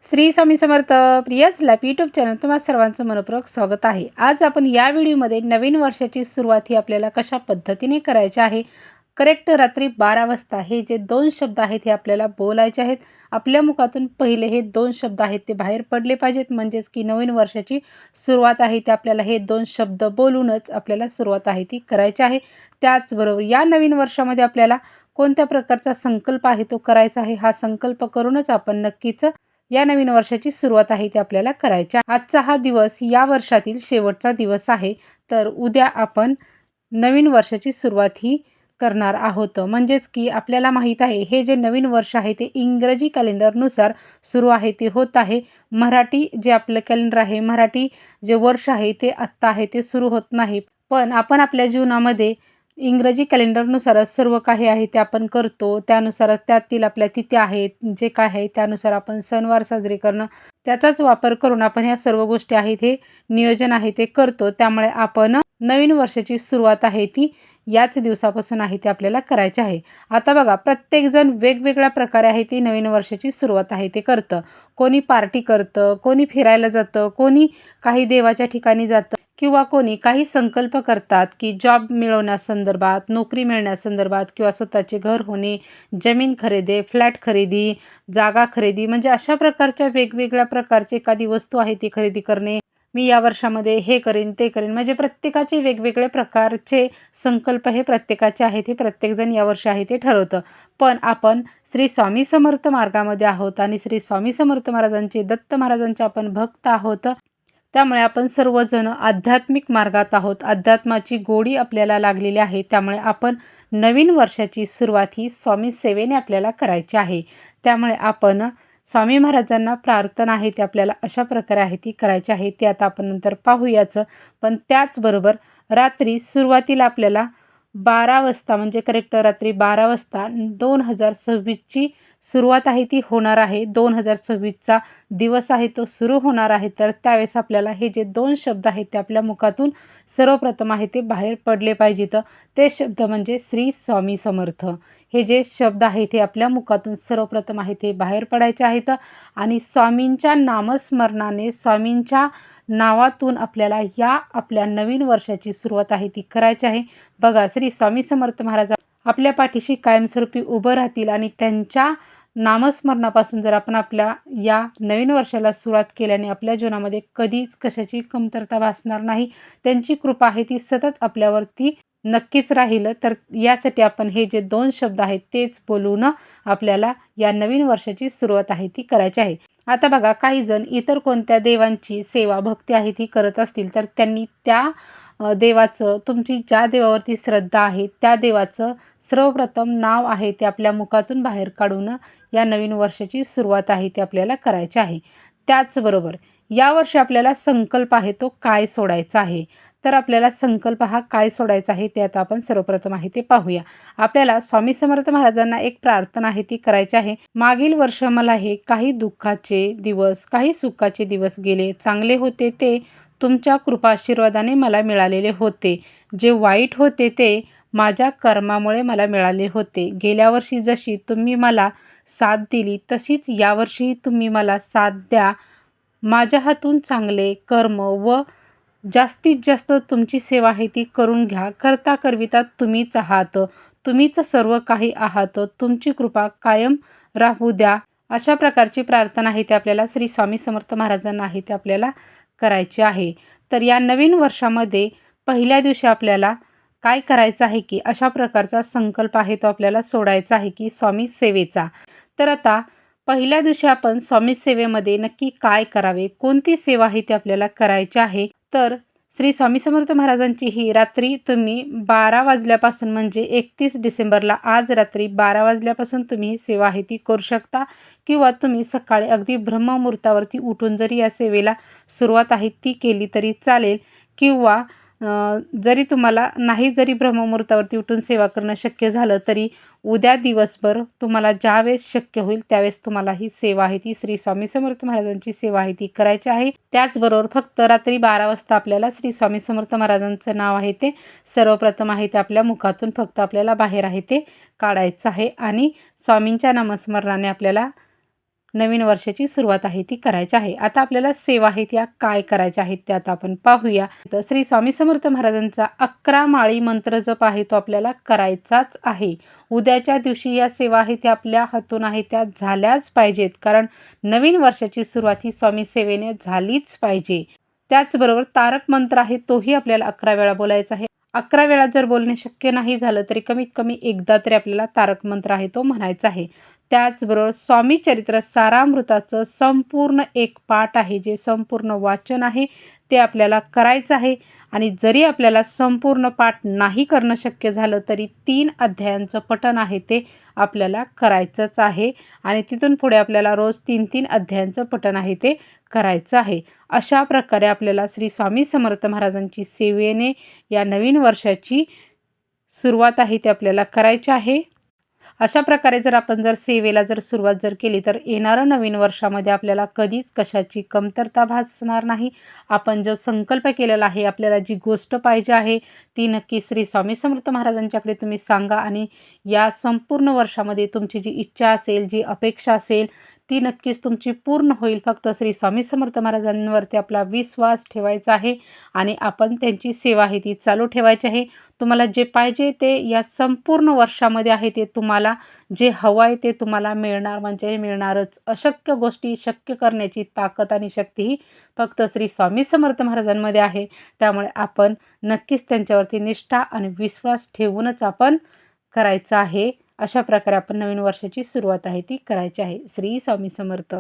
Shri Swami Samarth. प्रियाच life YouTube channel तुम्हा सर्वांचं मनपूर्वक स्वागत आहे. आज आपण या व्हिडिओमध्ये नवीन वर्षाची सुरुवात ही आपल्याला कशा पद्धतीने करायची आहे, करेक्ट रात्री 12 वाजता हे जे 2 शब्द आहेत हे आपल्याला बोलायचे आहेत. आपल्या मुखातून पहिले हे 2 शब्द आहेत ते बाहेर पडले पाहिजेत, म्हणजेच की नवीन वर्षाची सुरुवात आहे ते आपल्याला हे 2 शब्द बोलूनच आपल्याला सुरुवात आहे ती करायची आहे. त्याचबरोबर या नवीन वर्षामध्ये आपल्याला कोणत्या प्रकारचा संकल्प आहे तो करायचा आहे, हा संकल्प करूनच आपण नक्कीच या नवीन वर्षाची सुरुवात आहे ती आपल्याला करायची. आजचा हा दिवस या वर्षातील शेवटचा दिवस आहे. तर उद्या आपण नवीन वर्षाची सुरुवात ही करणार आहोत. म्हणजेच की आपल्याला माहीत आहे हे जे नवीन वर्ष आहे ते इंग्रजी कॅलेंडरनुसार सुरू आहे ते होत आहे. मराठी जे आपलं कॅलेंडर आहे, मराठी जे वर्ष आहे ते आत्ता आहे ते सुरू होत नाही. पण आपण आपल्या जीवनामध्ये इंग्रजी कॅलेंडरनुसारच सर्व काही आहे ते आपण करतो. त्यानुसारच त्यातील आपल्या तिथ्या आहेत, जे काय आहे त्यानुसार आपण सणवार साजरे करणं, त्याचाच वापर करून आपण ह्या सर्व गोष्टी आहेत हे नियोजन आहे ते करतो. त्यामुळे आपण नवीन वर्षाची सुरुवात आहे ती याच दिवसापासून आहे ते आपल्याला करायची आहे. आता बघा, प्रत्येकजण वेगवेगळ्या प्रकारे आहे ती नवीन वर्षाची सुरुवात आहे ते करतं. कोणी पार्टी करतं, कोणी फिरायला जातं, कोणी काही देवाच्या ठिकाणी जातं किंवा कोणी काही संकल्प करतात की जॉब मिळवण्यासंदर्भात, नोकरी मिळण्यासंदर्भात किंवा स्वतःचे घर होणे, जमीन खरेदी, फ्लॅट खरेदी, जागा खरेदी, म्हणजे अशा प्रकारच्या वेगवेगळ्या प्रकारची एखादी वस्तू आहे ती खरेदी करणे. मी या वर्षामध्ये हे करेन ते करेन, म्हणजे प्रत्येकाचे वेगवेगळे प्रकारचे संकल्प हे प्रत्येकाचे आहेत. हे प्रत्येकजण यावर्षी आहे ते ठरवतं. पण आपण श्री स्वामी समर्थ मार्गामध्ये आहोत आणि श्री स्वामी समर्थ महाराजांचे, दत्त महाराजांचे आपण भक्त आहोत. त्यामुळे आपण सर्वजण आध्यात्मिक मार्गात आहोत. अध्यात्माची गोडी आपल्याला लागलेली आहे. त्यामुळे आपण नवीन वर्षाची सुरुवात ही स्वामी सेवेने आपल्याला करायची आहे. त्यामुळे आपण स्वामी महाराजांना प्रार्थना आहे ती आपल्याला अशा प्रकारे आहे ती करायची आहे. ती आता आपण नंतर पाहूयाच. पण त्याचबरोबर रात्री सुरुवातीला आपल्याला 12 वाजता, म्हणजे करेक्ट रात्री 12 वाजता 2026ची सुरुवात आहे ती होणार आहे. 2026चा दिवस आहे तो सुरू होणार आहे. तर त्यावेळेस आपल्याला हे जे 2 शब्द आहेत ते आपल्या मुखातून सर्वप्रथम आहे ते बाहेर पडले पाहिजेत. ते शब्द म्हणजे श्री स्वामी समर्थ. हे जे शब्द आहेत ते आपल्या मुखातून सर्वप्रथम आहे ते बाहेर पडायचे आहेत आणि स्वामींच्या नामस्मरणाने, स्वामींच्या नावातून आपल्याला या आपल्या नवीन वर्षाची सुरुवात आहे ती करायची आहे. बघा, श्री स्वामी समर्थ महाराज आपल्या पाठीशी कायमस्वरूपी उभं राहतील आणि त्यांच्या नामस्मरणापासून जर आपण आपल्या या नवीन वर्षाला सुरुवात केल्याने आपल्या जीवनामध्ये कधीच कशाची कमतरता भासणार नाही. त्यांची कृपा आहे ती सतत आपल्यावरती नक्कीच राहील. तर यासाठी आपण हे जे 2 शब्द आहेत तेच बोलून आपल्याला या नवीन वर्षाची सुरुवात आहे ती करायची आहे. आता बघा, काही जण इतर कोणत्या देवांची सेवा भक्ती आहे ती करत असतील तर त्यांनी त्या देवाचं, तुमची ज्या देवावरती श्रद्धा आहे त्या देवाचं सर्वप्रथम नाव आहे ते आपल्या मुखातून बाहेर काढून या नवीन वर्षाची सुरुवात आहे ती आपल्याला करायची आहे. त्याचबरोबर यावर्षी आपल्याला संकल्प आहे तो काय सोडायचा आहे. तर आपल्याला संकल्प हा काय सोडायचा आहे ते आता आपण सर्वप्रथम आहे ते पाहूया. आपल्याला स्वामी समर्थ महाराजांना एक प्रार्थना आहे ती करायची आहे. मागील वर्ष मला हे काही दुःखाचे दिवस, काही सुखाचे दिवस गेले. चांगले होते ते तुमच्या कृपा आशीर्वादाने मला मिळालेले होते. जे वाईट होते ते माझ्या कर्मामुळे मला मिळाले होते. गेल्या वर्षी जशी तुम्ही मला साथ दिली तशीच यावर्षीही तुम्ही मला साथ द्या. माझ्या हातून चांगले कर्म व जास्तीत जास्त तुमची सेवा आहे ती करून घ्या. करता करविता तुम्हीच आहात. तुम्हीच सर्व काही आहात. तुमची कृपा कायम राहू द्या. अशा प्रकारची प्रार्थना आहे ती आपल्याला श्री स्वामी समर्थ महाराजांना आहे ते आपल्याला करायची आहे. तर या नवीन वर्षामध्ये पहिल्या दिवशी आपल्याला काय करायचं आहे की अशा प्रकारचा संकल्प आहे तो आपल्याला सोडायचा आहे की स्वामी सेवेचा. तर आता पहिल्या दिवशी आपण स्वामी सेवेमध्ये नक्की काय करावे, कोणती सेवा आहे ती आपल्याला करायची आहे. तर श्री स्वामी समर्थ महाराजांची ही रात्री तुम्ही 12 वाजल्यापासून, म्हणजे 31 डिसेंबरला आज रात्री 12 वाजल्यापासून तुम्ही ही सेवा आहे ती करू शकता किंवा तुम्ही सकाळी अगदी ब्रह्ममुहूर्तावरती उठून जरी या सेवेला सुरुवात आहे ती केली तरी चालेल. किंवा जरी तुम्हाला नाही, जरी ब्रह्ममुहूर्तावरती उठून सेवा करणं शक्य झालं तरी उद्या दिवसभर तुम्हाला ज्यावेळेस शक्य होईल त्यावेळेस तुम्हाला ही सेवा आहे ती श्री स्वामी समर्थ महाराजांची सेवा आहे ती करायची आहे. त्याचबरोबर फक्त रात्री 12 वाजता आपल्याला श्री स्वामी समर्थ महाराजांचं नाव आहे ते सर्वप्रथम आहे ते आपल्या मुखातून फक्त आपल्याला बाहेर आहे ते काढायचं आहे आणि स्वामींच्या नामस्मरणाने आपल्याला नवीन वर्षाची सुरुवात आहे ती करायची आहे. आता आपल्याला सेवा आहेत त्या काय करायच्या आहेत त्या आता आपण पाहूया. तर श्री स्वामी समर्थ महाराजांचा 11 माळी मंत्र जप आहे तो आपल्याला करायचाच आहे. उद्याच्या दिवशी या सेवा आहेत त्या आपल्या हातून आहेत त्या झाल्याच पाहिजेत, कारण नवीन वर्षाची सुरुवात ही स्वामी सेवेने झालीच पाहिजे. त्याचबरोबर तारक मंत्र आहे तोही आपल्याला 11 वेळा बोलायचा आहे. 11 वेळा जर बोलणे शक्य नाही झालं तरी कमीत कमी एकदा तरी आपल्याला तारक मंत्र आहे तो म्हणायचा आहे. त्याचबरोबर स्वामी चरित्र सारामृताचं संपूर्ण एक पाठ आहे, जे संपूर्ण वाचन आहे ते आपल्याला करायचं आहे. आणि जरी आपल्याला संपूर्ण पाठ नाही करणं शक्य झालं तरी 3 अध्यायांचं पठण आहे ते आपल्याला करायचंच आहे. आणि तिथून पुढे आपल्याला रोज 3-3 अध्यायांचं पठण आहे ते करायचं आहे. अशा प्रकारे आपल्याला श्री स्वामी समर्थ महाराजांची सेवेने या नवीन वर्षाची सुरुवात आहे ती आपल्याला करायची आहे. अशा प्रकारे जर आपण सेवेला सुरुवात केली तर येणारं नवीन वर्षामध्ये आपल्याला कधीच कशाची कमतरता भासणार नाही. आपण जो संकल्प केलेला आहे, आपल्याला जी गोष्ट पाहिजे आहे ती नक्की श्री स्वामी समर्थ महाराजांच्याकडे तुम्ही सांगा आणि या संपूर्ण वर्षामध्ये तुमची जी इच्छा असेल, जी अपेक्षा असेल ती नक्कीच तुमची पूर्ण होईल. फक्त श्री स्वामी समर्थ महाराजांवरती आपला विश्वास ठेवायचा आहे आणि आपण त्यांची सेवा आहे ती चालू ठेवायची आहे. तुम्हाला जे पाहिजे ते या संपूर्ण वर्षामध्ये आहे ते तुम्हाला जे हवं आहे ते तुम्हाला मिळणार म्हणजे मिळणारच. अशक्य गोष्टी शक्य करण्याची ताकद आणि शक्ती ही फक्त श्री स्वामी समर्थ महाराजांमध्ये आहे. त्यामुळे आपण नक्कीच त्यांच्यावरती निष्ठा आणि विश्वास ठेवूनच आपण करायचं आहे. अशा प्रकारे आपण नवीन वर्षाची सुरुवात आहे ती करायची आहे. श्री स्वामी समर्थ.